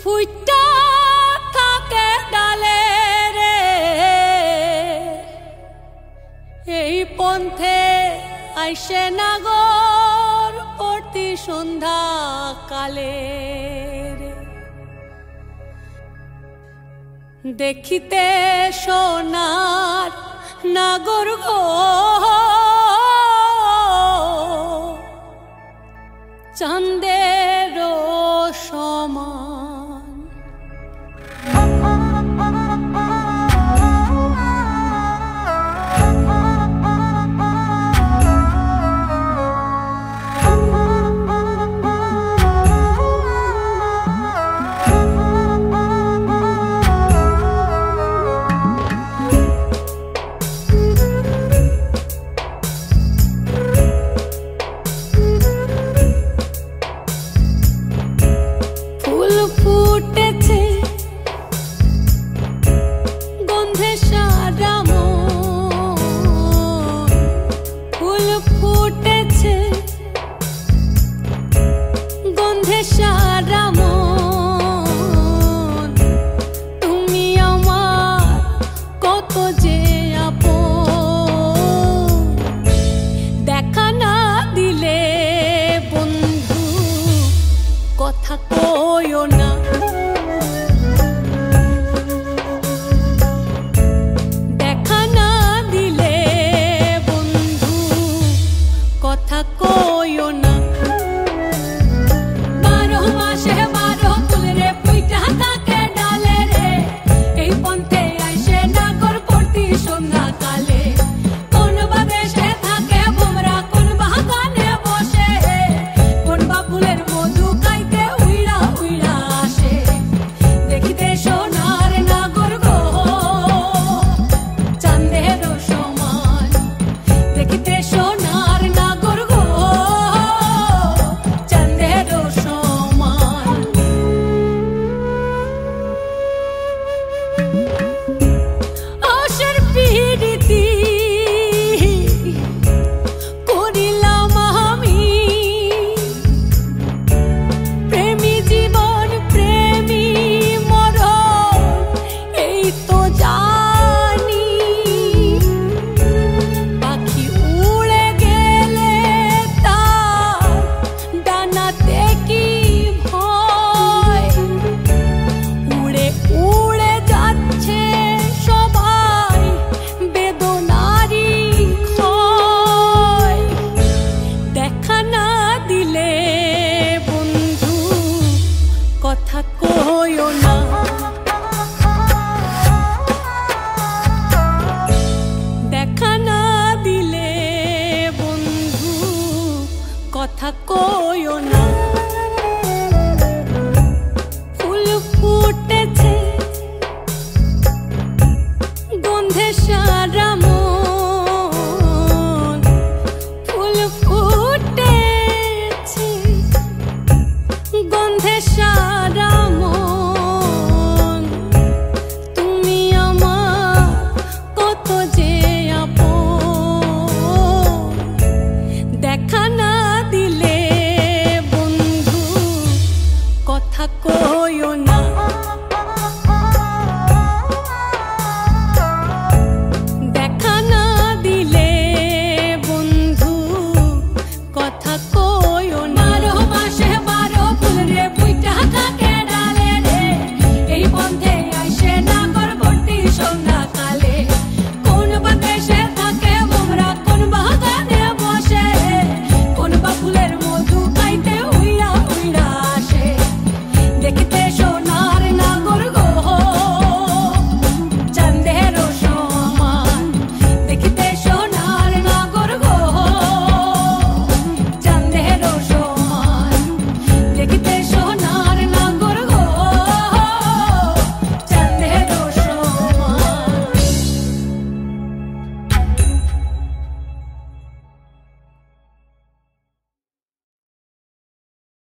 ফুইটা থাকে ডালে রে এই পন্থে আইসে নাগর প্রতি সন্ধ্যা কালে দেখিতে সোনার নাগর গো চাঁদের সমান কথা কইও না দেখা না দিলে বন্ধু কথা কইও না 12 মাসে 12 ফুল রে ফুইটা থাকে ডালে রে এই পন্থে আইসে নাগর প্রতি সন্ধ্যা কালে কোন বা দেশে থাকে ভোমরা কোন বাগানে বসে কোন বা ফুলের মধু খাইতে উইড়া উইড়া আসে দেখিতে সোনার নাগর গো চাঁদের সমান দেখিতে সোনার নাগর গো চাঁদের সমান আশার পিরিতি করিলাম আমি প্রেমী জীবন প্রেমী মরণ এই তো জানি পাখি উড়ে গেলে তার ডানাতে কি ভয় উড়ে উড়ে যাচ্ছে সবাই বেদনারি ক্ষয় দেখা না দিলে বন্ধু কথা কইও না দেখা না দিলে বন্ধু কথা কইও